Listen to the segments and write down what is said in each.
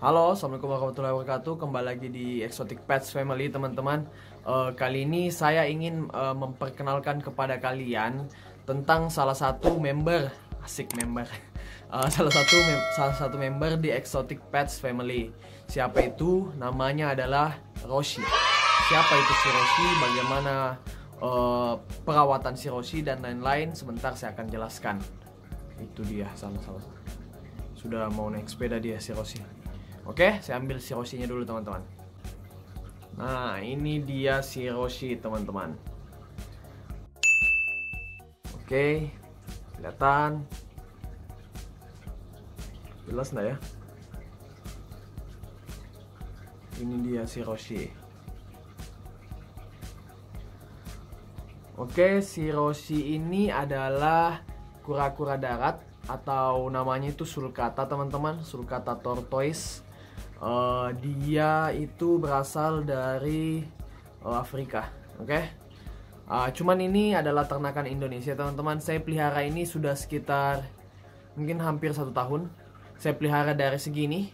Halo, assalamualaikum warahmatullahi wabarakatuh. Kembali lagi di Exotic Pets Family, teman-teman. Kali ini saya ingin memperkenalkan kepada kalian tentang salah satu member, asik member, salah satu member di Exotic Pets Family. Siapa itu? Namanya adalah Roshi. Siapa itu si Roshi? Bagaimana perawatan si Roshi dan lain-lain? Sebentar saya akan jelaskan. Itu dia salah. Sudah mau naik sepeda dia si Roshi. Oke, saya ambil si Roshi-nya dulu, teman-teman. Nah, ini dia si Roshi, teman-teman. Oke, kelihatan. Jelas nggak ya? Ini dia si Roshi. Oke, si Roshi ini adalah kura-kura darat atau namanya itu sulcata, teman-teman. Sulcata tortoise. Dia itu berasal dari Afrika, oke? Cuman ini adalah ternakan Indonesia, teman-teman. Saya pelihara ini sudah sekitar mungkin hampir 1 tahun. Saya pelihara dari segini,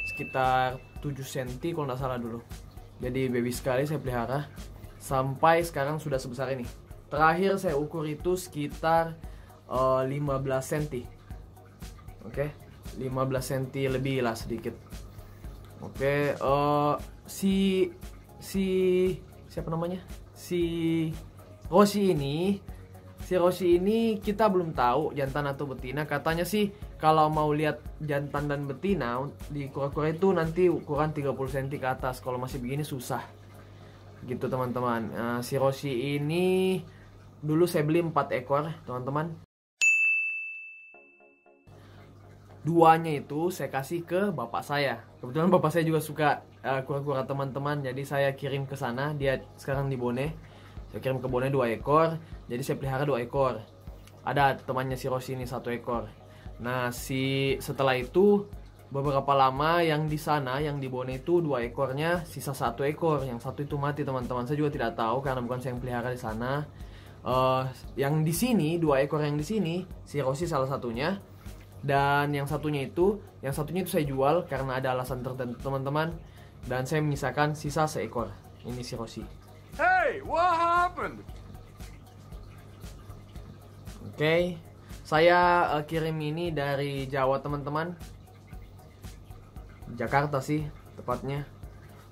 sekitar 7 cm kalau nggak salah dulu. Jadi baby sekali saya pelihara, sampai sekarang sudah sebesar ini. Terakhir saya ukur itu sekitar 15 cm, oke? 15 cm lebih lah sedikit. Oke, siapa namanya? Si Roshi ini kita belum tahu jantan atau betina. Katanya sih kalau mau lihat jantan dan betina di kura-kura itu nanti ukuran 30 cm ke atas. Kalau masih begini susah. Gitu, teman-teman. Si Roshi ini dulu saya beli 4 ekor, teman-teman. 2-nya itu saya kasih ke bapak saya. Kebetulan bapak saya juga suka kura-kura, teman-teman. Jadi saya kirim ke sana. Dia sekarang di Bone. Saya kirim ke Bone 2 ekor. Jadi saya pelihara 2 ekor. Ada temannya si Roshi ini 1 ekor. Nah, setelah itu beberapa lama yang di sana, yang di Bone itu 2 ekornya, sisa 1 ekor. Yang 1 itu mati, teman-teman. Saya juga tidak tahu karena bukan saya yang pelihara di sana. Yang di sini, 2 ekor yang di sini, si Roshi salah satunya. Dan yang satunya itu saya jual karena ada alasan tertentu, teman-teman. Dan saya menyisakan sisa 1 ekor. Ini si Roshi. Hey, what happened? Oke, saya kirim ini dari Jawa, teman-teman. Jakarta sih tepatnya.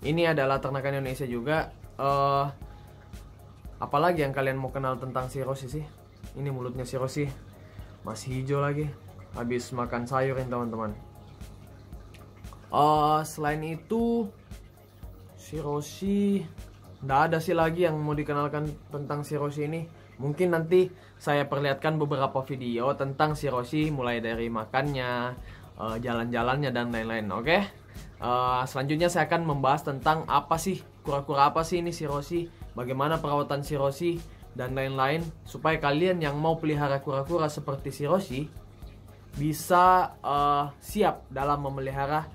Ini adalah ternakan Indonesia juga. Apalagi yang kalian mau kenal tentang si Roshi sih? Ini mulutnya si Roshi masih hijau lagi. Habis makan sayur ini, teman-teman. Selain itu si Roshi, nggak ada sih lagi yang mau dikenalkan tentang si Roshi ini. Mungkin nanti saya perlihatkan beberapa video tentang si Roshi, mulai dari makannya, jalan-jalannya dan lain-lain. Oke? Selanjutnya saya akan membahas tentang apa sih kura-kura apa sih ini si Roshi, bagaimana perawatan si Roshi dan lain-lain, supaya kalian yang mau pelihara kura-kura seperti si Roshi bisa siap dalam memelihara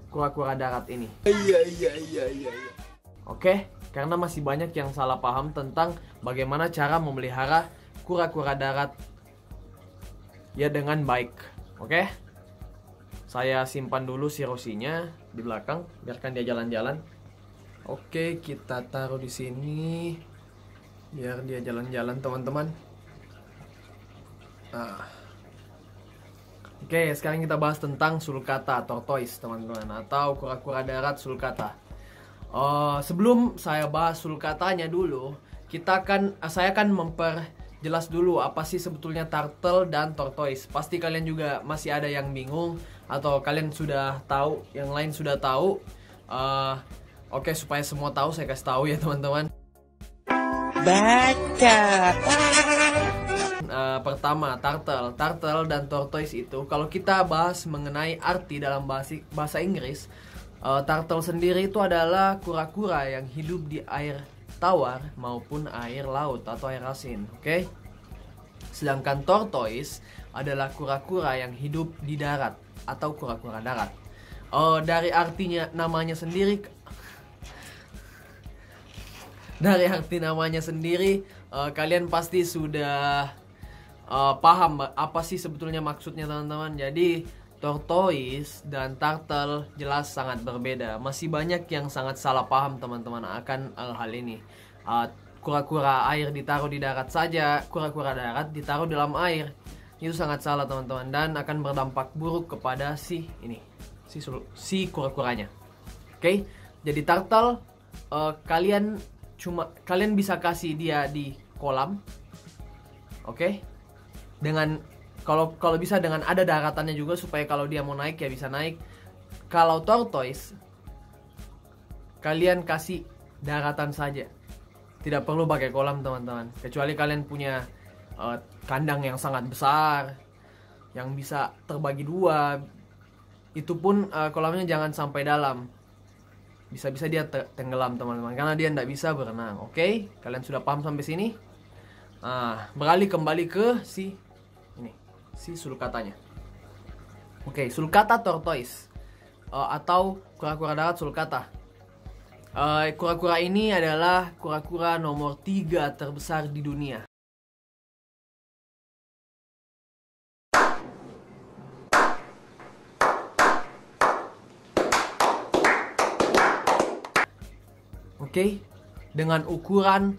kura-kura darat ini. Iya. Oke, karena masih banyak yang salah paham tentang bagaimana cara memelihara kura-kura darat ya dengan baik. Oke, saya simpan dulu si Roshi-nya di belakang, biarkan dia jalan-jalan. Oke, kita taruh di sini biar dia jalan-jalan, teman-teman. Oke, sekarang kita bahas tentang sulcata tortoise, teman-teman, atau kura-kura darat sulcata. Sebelum saya bahas sulcatanya dulu, saya akan memperjelas dulu apa sih sebetulnya turtle dan tortoise. Pasti kalian juga masih ada yang bingung, atau kalian sudah tahu, yang lain sudah tahu. Oke, supaya semua tahu, saya kasih tahu ya, teman-teman. Baca. Pertama, turtle dan tortoise itu, kalau kita bahas mengenai arti dalam bahasa Inggris, turtle sendiri itu adalah kura-kura yang hidup di air tawar maupun air laut atau air asin. Oke? Sedangkan tortoise adalah kura-kura yang hidup di darat atau kura-kura darat. Dari artinya namanya sendiri, kalian pasti sudah paham apa sih sebetulnya maksudnya, teman-teman. Jadi tortoise dan turtle jelas sangat berbeda. Masih banyak yang sangat salah paham teman-teman akan hal ini. Kura-kura air ditaruh di darat saja, kura-kura darat ditaruh dalam air. Itu sangat salah teman-teman, dan akan berdampak buruk kepada si kura-kuranya. Oke, jadi turtle kalian bisa kasih dia di kolam. Oke. Dengan kalau bisa dengan ada daratannya juga, supaya kalau dia mau naik ya bisa naik. Kalau tortoise kalian kasih daratan saja, tidak perlu pakai kolam teman-teman, kecuali kalian punya kandang yang sangat besar yang bisa terbagi dua. Itu pun kolamnya jangan sampai dalam, bisa-bisa dia tenggelam teman-teman, karena dia tidak bisa berenang. Oke, kalian sudah paham sampai sini? Beralih kembali ke si sulcatanya. Oke, sulcata tortoise atau kura-kura darat sulcata. Kura-kura ini adalah kura-kura nomor 3 terbesar di dunia. Oke, dengan ukuran,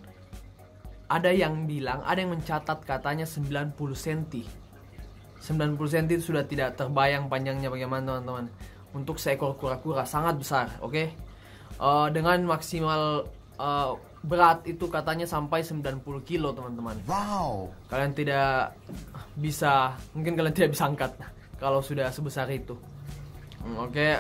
ada yang mencatat katanya 90 cm. 90 cm itu sudah tidak terbayang panjangnya bagaimana teman-teman. Untuk seekor kura-kura sangat besar, oke. Dengan maksimal berat itu katanya sampai 90 kilo teman-teman. Wow. Mungkin kalian tidak bisa angkat kalau sudah sebesar itu. Oke,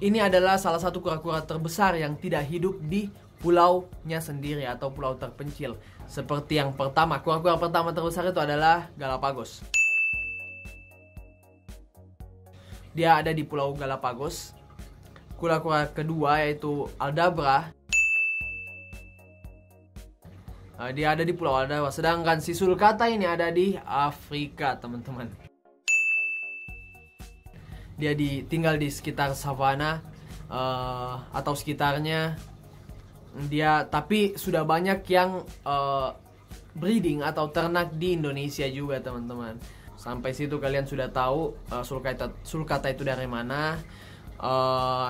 ini adalah salah satu kura-kura terbesar yang tidak hidup di pulaunya sendiri atau pulau terpencil. Seperti yang pertama, kura-kura pertama terbesar itu adalah Galapagos. Dia ada di Pulau Galapagos. Kura-kura kedua yaitu Aldabra. Dia ada di Pulau Aldabra. Sedangkan si sulcata ini ada di Afrika, teman-teman. Dia tinggal di sekitar savana atau sekitarnya. Tapi sudah banyak yang breeding atau ternak di Indonesia juga, teman-teman. Sampai situ kalian sudah tahu sulcata itu dari mana.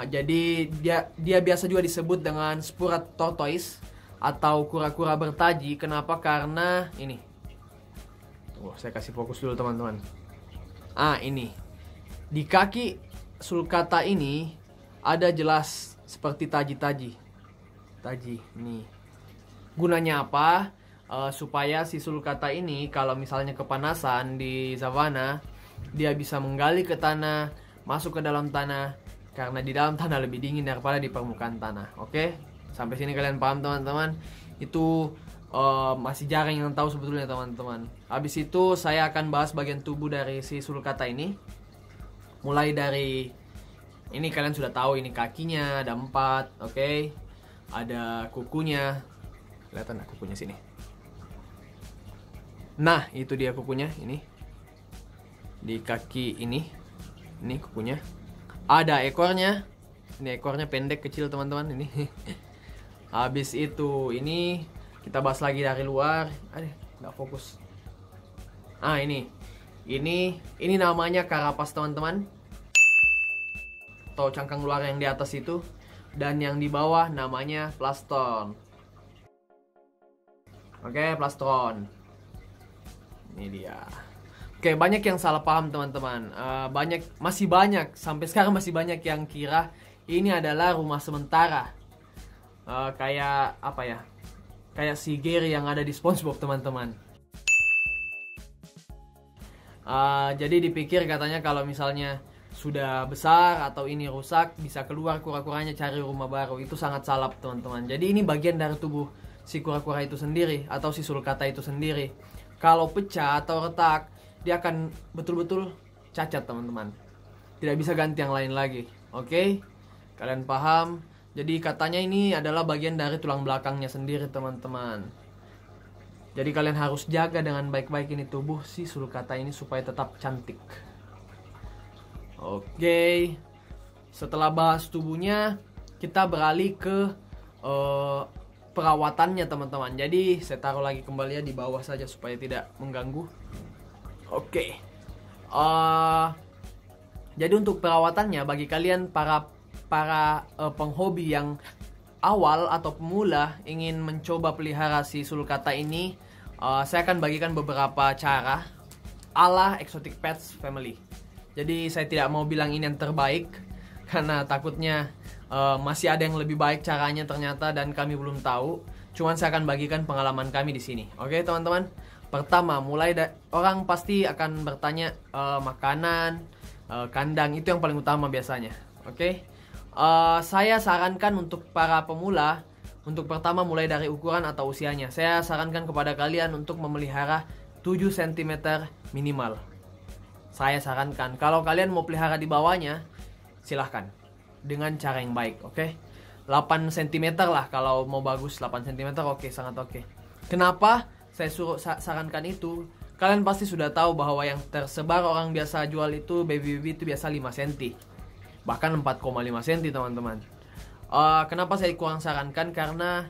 Jadi dia biasa juga disebut dengan spurred tortoise atau kura-kura bertaji. Kenapa? Karena ini. Saya kasih fokus dulu teman-teman. Ini. Di kaki sulcata ini ada jelas seperti taji-taji. Taji nih. Gunanya apa? Supaya si sulcata ini kalau misalnya kepanasan di savana, dia bisa menggali ke tanah, masuk ke dalam tanah, karena di dalam tanah lebih dingin daripada di permukaan tanah. Oke, sampai sini kalian paham teman-teman? Itu masih jarang yang tahu sebetulnya teman-teman. Habis itu saya akan bahas bagian tubuh dari si sulcata ini. Mulai dari ini kalian sudah tahu, ini kakinya ada 4, oke. Ada kukunya, kelihatan nggak kukunya sini? Nah, itu dia kukunya, ini. Di kaki ini kukunya. Ada ekornya. Ini ekornya pendek kecil teman-teman, ini. Habis itu ini kita bahas lagi dari luar. Nggak fokus. Ini namanya karapas teman-teman. Atau cangkang luar yang di atas itu. Dan yang di bawah namanya plastron. Oke, plastron. Ini dia. Oke, banyak yang salah paham teman-teman. Masih banyak sampai sekarang masih banyak yang kira ini adalah rumah sementara. Kayak apa ya? Kayak si Gary yang ada di SpongeBob teman-teman. Jadi dipikir katanya kalau misalnya sudah besar atau ini rusak, bisa keluar kura-kuranya cari rumah baru. Itu sangat salah teman-teman. Jadi ini bagian dari tubuh si kura-kura itu sendiri atau si sulcata itu sendiri. Kalau pecah atau retak, dia akan betul-betul cacat teman-teman. Tidak bisa ganti yang lain lagi. Oke? Kalian paham? Jadi katanya ini adalah bagian dari tulang belakangnya sendiri teman-teman. Jadi kalian harus jaga dengan baik-baik ini tubuh si sulcata ini supaya tetap cantik. Oke. Setelah bahas tubuhnya, kita beralih ke perawatannya teman-teman. Jadi saya taruh lagi kembali ya di bawah saja supaya tidak mengganggu. Oke. Jadi untuk perawatannya bagi kalian para penghobi yang awal atau pemula ingin mencoba pelihara si sulcata ini, saya akan bagikan beberapa cara ala Exotic Pets Family. Jadi saya tidak mau bilang ini yang terbaik karena takutnya masih ada yang lebih baik caranya ternyata dan kami belum tahu. Cuman saya akan bagikan pengalaman kami di sini. Oke, teman-teman. Pertama, orang pasti akan bertanya makanan, kandang itu yang paling utama biasanya. Oke. Saya sarankan untuk para pemula, untuk pertama mulai dari ukuran atau usianya. Saya sarankan kepada kalian untuk memelihara 7 cm minimal. Saya sarankan. Kalau kalian mau pelihara di bawahnya, silahkan. Dengan cara yang baik, oke? 8 cm lah kalau mau bagus, 8 cm oke, sangat oke. Kenapa saya sarankan itu? Kalian pasti sudah tahu bahwa yang tersebar orang biasa jual itu baby itu biasa 5 cm. Bahkan 4,5 cm, teman-teman. Kenapa saya kurang sarankan? Karena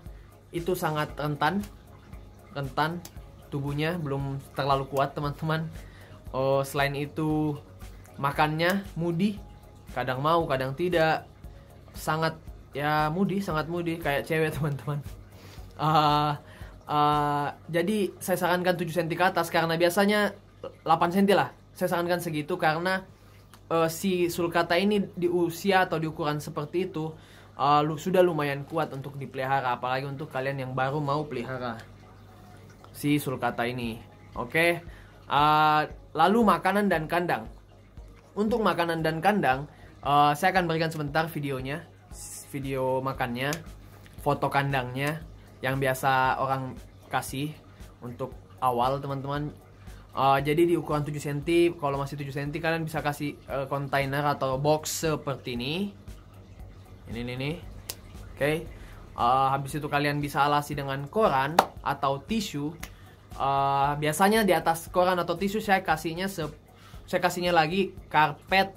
itu sangat rentan tubuhnya, belum terlalu kuat, teman-teman. Selain itu makannya mudi, kadang mau kadang tidak, sangat mudi kayak cewek, teman-teman. Jadi saya sarankan 7 cm ke atas karena biasanya 8 cm lah. Saya sarankan segitu karena si sulcata ini di usia atau di ukuran seperti itu sudah lumayan kuat untuk dipelihara, apalagi untuk kalian yang baru mau pelihara si sulcata ini. Oke. Lalu makanan dan kandang. Untuk makanan dan kandang, saya akan berikan sebentar videonya, video makannya, foto kandangnya yang biasa orang kasih untuk awal, teman-teman. Jadi di ukuran 7 cm, kalau masih 7 cm kalian bisa kasih kontainer atau box seperti ini. Ini. Oke. Habis itu kalian bisa alasi dengan koran atau tisu. Biasanya di atas koran atau tisu saya kasihnya lagi karpet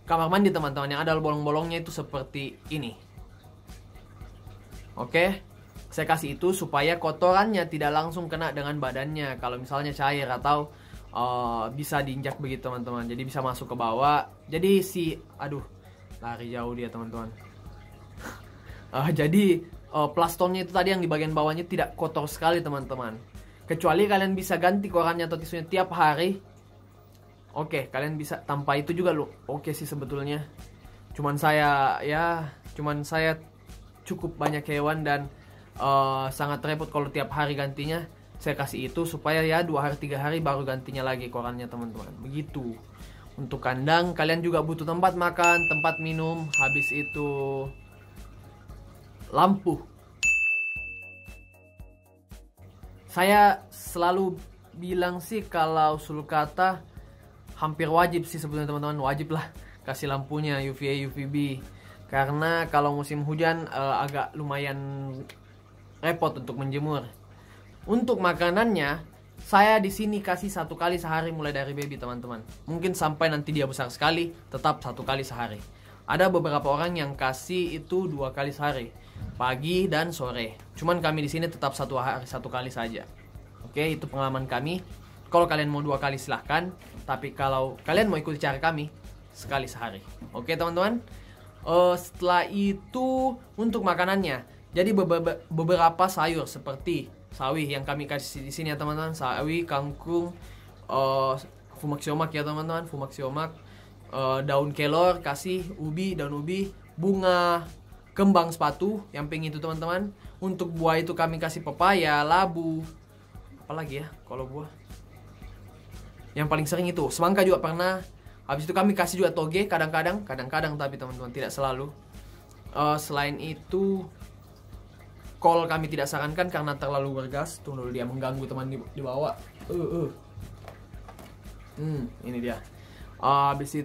kamar mandi, teman-teman, yang ada bolong-bolongnya itu seperti ini. Oke. Saya kasih itu supaya kotorannya tidak langsung kena dengan badannya. Kalau misalnya cair atau bisa diinjak begitu, teman-teman. Jadi bisa masuk ke bawah. Jadi lari jauh dia, teman-teman. Jadi plastonnya itu tadi yang di bagian bawahnya tidak kotor sekali, teman-teman. Kecuali kalian bisa ganti korannya atau tisunya tiap hari. Oke, kalian bisa tanpa itu juga oke sih sebetulnya. Cuman saya cukup banyak hewan dan sangat repot kalau tiap hari gantinya. Saya kasih itu supaya 2 hari 3 hari baru gantinya lagi korannya, teman-teman. Begitu. Untuk kandang kalian juga butuh tempat makan, tempat minum, habis itu lampu. Saya selalu bilang sih kalau sulcata hampir wajib sih sebetulnya, teman-teman. Wajib lah kasih lampunya UVA UVB. Karena kalau musim hujan agak lumayan repot untuk menjemur. Untuk makanannya, saya di sini kasih 1 kali sehari mulai dari baby, teman-teman. Mungkin sampai nanti dia besar sekali, tetap 1 kali sehari. Ada beberapa orang yang kasih itu 2 kali sehari, pagi dan sore. Cuman kami di sini tetap 1 hari 1 kali saja. Oke, itu pengalaman kami. Kalau kalian mau 2 kali silahkan, tapi kalau kalian mau ikuti cara kami, sekali sehari. Oke, teman-teman. Setelah itu untuk makanannya. Jadi beberapa sayur seperti sawi yang kami kasih di sini ya, teman-teman. Sawi, kangkung, fumak siomak ya, teman-teman. Fumak siomak, daun kelor, kasih daun ubi, bunga, kembang sepatu, yang pink itu, teman-teman. Untuk buah itu kami kasih pepaya, labu. Apalagi ya kalau buah? Yang paling sering itu semangka juga pernah. Habis itu kami kasih juga toge kadang-kadang tapi, teman-teman, tidak selalu. Selain itu kol kami tidak sarankan karena terlalu bergas. Tunggu dulu, dia mengganggu teman di bawah. Ini dia. Habis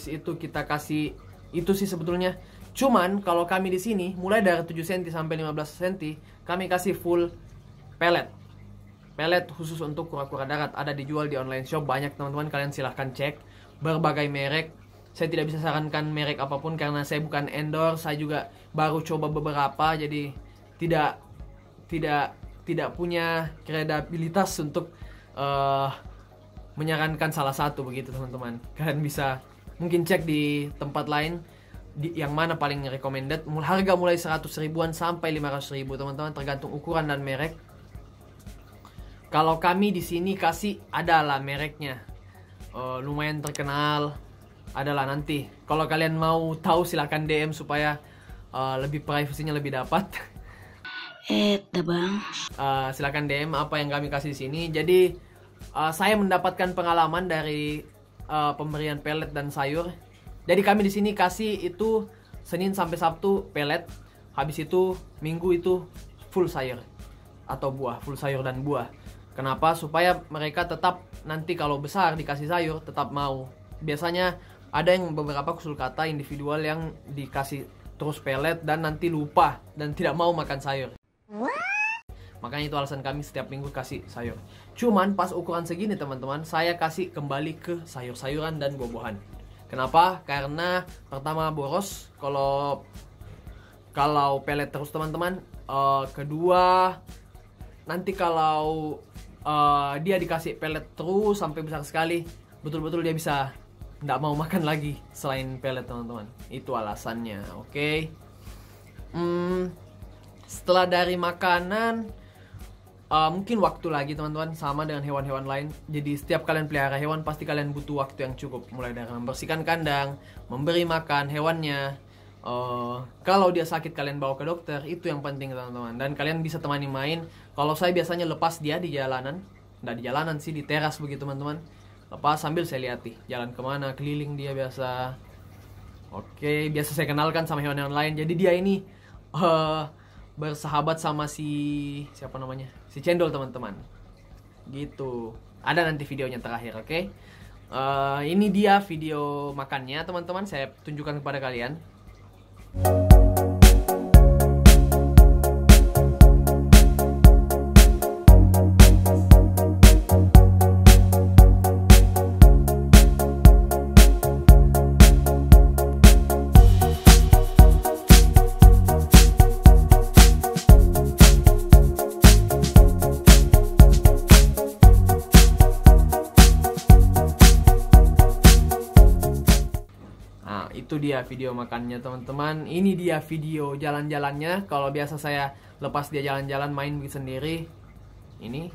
itu kita kasih itu sih sebetulnya. Cuman kalau kami di sini mulai dari 7 cm sampai 15 cm kami kasih full pellet. Pellet khusus untuk kura-kura darat, ada dijual di online shop banyak, teman-teman. Kalian silahkan cek berbagai merek. Saya tidak bisa sarankan merek apapun karena saya bukan endorse. Saya juga baru coba beberapa, jadi tidak punya kredibilitas untuk menyarankan salah satu begitu teman-teman. Kalian bisa mungkin cek di tempat lain yang mana paling recommended. Harga mulai 100 ribuan sampai 500 ribu teman-teman, tergantung ukuran dan merek. Kalau kami di sini kasih adalah mereknya, lumayan terkenal, adalah nanti. Kalau kalian mau tahu silahkan DM supaya lebih privasinya lebih dapat. Bang. Silahkan DM apa yang kami kasih di sini. Jadi saya mendapatkan pengalaman dari pemberian pelet dan sayur. Jadi kami di sini kasih itu Senin sampai Sabtu pelet, habis itu Minggu itu full sayur atau buah, full sayur dan buah. Kenapa? Supaya mereka tetap nanti kalau besar dikasih sayur tetap mau. Biasanya ada yang beberapa sulcata individual yang dikasih terus pelet dan nanti lupa dan tidak mau makan sayur. Makanya itu alasan kami setiap minggu kasih sayur. Cuman pas ukuran segini teman-teman, saya kasih kembali ke sayur-sayuran dan buah-buahan. Kenapa? Karena pertama boros kalau pelet terus teman-teman. Kedua, nanti kalau dia dikasih pelet terus sampai besar sekali, betul-betul dia bisa nggak mau makan lagi selain pelet teman-teman. Itu alasannya. Oke. Setelah dari makanan, mungkin waktu lagi teman-teman, sama dengan hewan-hewan lain. Jadi setiap kalian pelihara hewan pasti kalian butuh waktu yang cukup, mulai dari membersihkan kandang, memberi makan hewannya. Kalau dia sakit kalian bawa ke dokter, itu yang penting teman-teman. Dan kalian bisa temani main. Kalau saya biasanya lepas dia di jalanan, nggak di jalanan sih, di teras begitu teman-teman. Lepas sambil saya lihat jalan kemana, keliling dia biasa. Oke, biasa saya kenalkan sama hewan-hewan lain. Jadi dia ini bersahabat sama si siapa namanya, si cendol teman-teman. Gitu. Ada nanti videonya terakhir, oke? Ini dia video makannya teman-teman. Saya tunjukkan kepada kalian. Itu dia video makannya teman-teman. Ini dia video jalan-jalannya. Kalau biasa saya lepas dia jalan-jalan main sendiri. Ini.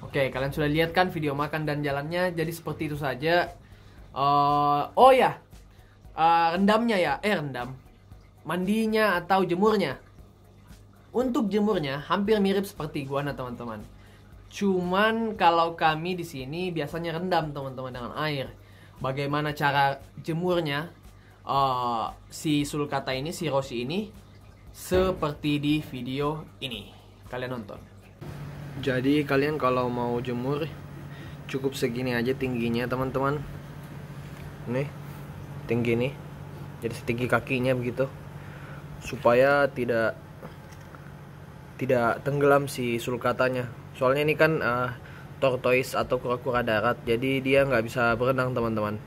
Oke, kalian sudah lihat kan video makan dan jalannya. Jadi seperti itu saja. Oh ya, rendamnya ya, rendam. Mandinya atau jemurnya. Untuk jemurnya hampir mirip seperti iguana teman-teman. Cuman kalau kami di sini biasanya rendam teman-teman dengan air. Bagaimana cara jemurnya? Si sulcata ini, si Rosie ini, seperti di video ini. Kalian nonton. Jadi kalian kalau mau jemur cukup segini aja tingginya teman-teman. Nih, tinggi nih. Jadi setinggi kakinya begitu. Supaya tidak tenggelam si sulcatanya. Soalnya ini kan tortoise atau kura-kura darat, jadi dia nggak bisa berenang teman-teman.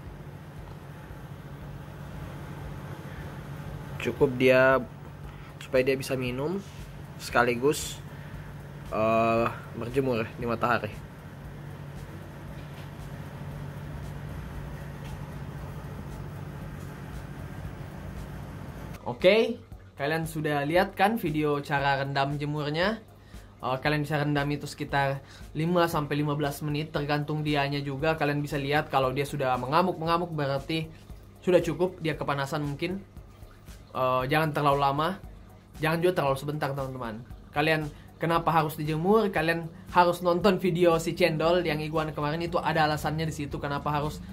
Cukup dia supaya dia bisa minum sekaligus berjemur di matahari. Oke, kalian sudah lihat kan video cara rendam jemurnya. Kalian bisa rendam itu sekitar 5-15 menit, tergantung dianya juga. Kalian bisa lihat kalau dia sudah mengamuk-mengamuk berarti sudah cukup, dia kepanasan mungkin. Jangan terlalu lama, jangan juga terlalu sebentar teman-teman. Kalian kenapa harus dijemur? Kalian harus nonton video si cendol yang iguana kemarin, itu ada alasannya di situ kenapa harus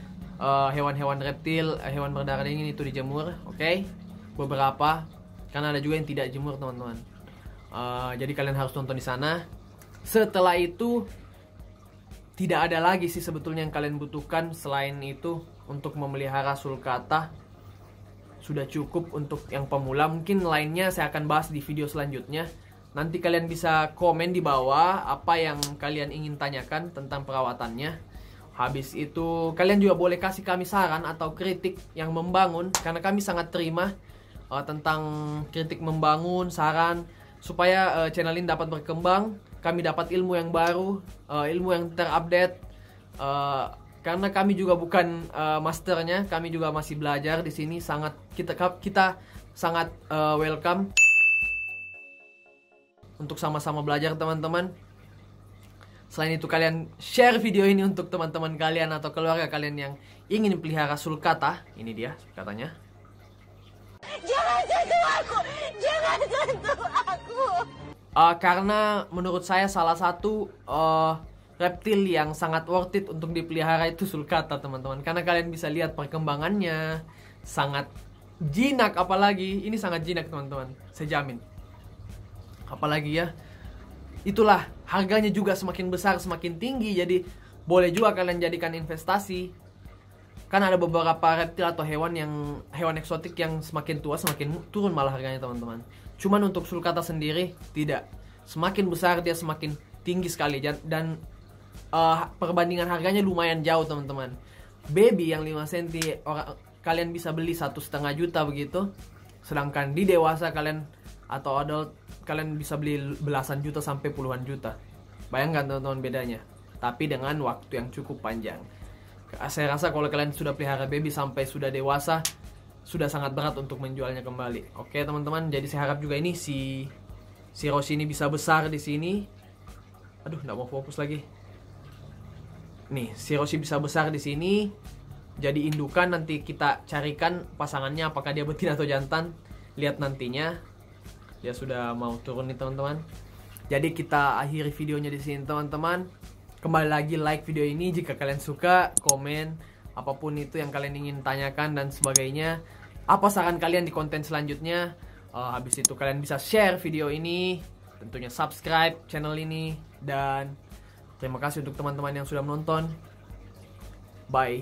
hewan-hewan reptil, hewan berdarah dingin itu dijemur. Oke? Beberapa, karena ada juga yang tidak jemur teman-teman. Jadi kalian harus nonton di sana. Setelah itu tidak ada lagi sih sebetulnya yang kalian butuhkan selain itu untuk memelihara sulcata. Sudah cukup untuk yang pemula. Mungkin lainnya saya akan bahas di video selanjutnya. Nanti kalian bisa komen di bawah apa yang kalian ingin tanyakan tentang perawatannya. Habis itu kalian juga boleh kasih kami saran atau kritik yang membangun, karena kami sangat terima tentang kritik membangun, saran, supaya channel ini dapat berkembang, kami dapat ilmu yang baru, ilmu yang terupdate. Karena kami juga bukan masternya, kami juga masih belajar di sini. Kita sangat welcome untuk sama-sama belajar, teman-teman. Selain itu, kalian share video ini untuk teman-teman kalian atau keluarga kalian yang ingin pelihara sulcata. Ini dia sulcatanya. Jangan sentuh aku! Jangan sentuh aku! Karena menurut saya salah satu reptil yang sangat worth it untuk dipelihara itu sulcata, teman-teman. Karena kalian bisa lihat perkembangannya, sangat jinak. Apalagi ini sangat jinak, teman-teman, saya jamin. Apalagi ya, itulah harganya juga semakin besar, semakin tinggi. Jadi boleh juga kalian jadikan investasi. Kan ada beberapa reptil atau hewan eksotik yang semakin tua semakin turun malah harganya, teman-teman. Cuman untuk sulcata sendiri tidak. Semakin besar dia semakin tinggi sekali. Dan perbandingan harganya lumayan jauh, teman-teman. Baby yang 5 cm kalian bisa beli 1,5 juta begitu. Sedangkan di dewasa kalian atau adult kalian bisa beli belasan juta sampai puluhan juta. Bayangkan, teman-teman, bedanya. Tapi dengan waktu yang cukup panjang. Saya rasa kalau kalian sudah pelihara baby sampai sudah dewasa, sudah sangat berat untuk menjualnya kembali. Oke, teman-teman, jadi saya harap juga ini si Rosie ini bisa besar di sini. Aduh, nggak mau fokus lagi. Nih, si Rosie bisa besar di sini. Jadi indukan, nanti kita carikan pasangannya apakah dia betina atau jantan. Lihat nantinya. Dia sudah mau turun nih, teman-teman. Jadi kita akhiri videonya di sini, teman-teman. Kembali lagi, like video ini jika kalian suka, komen apapun itu yang kalian ingin tanyakan dan sebagainya. Apa saran kalian di konten selanjutnya? Habis itu kalian bisa share video ini, tentunya subscribe channel ini, dan terima kasih untuk teman-teman yang sudah menonton. Bye.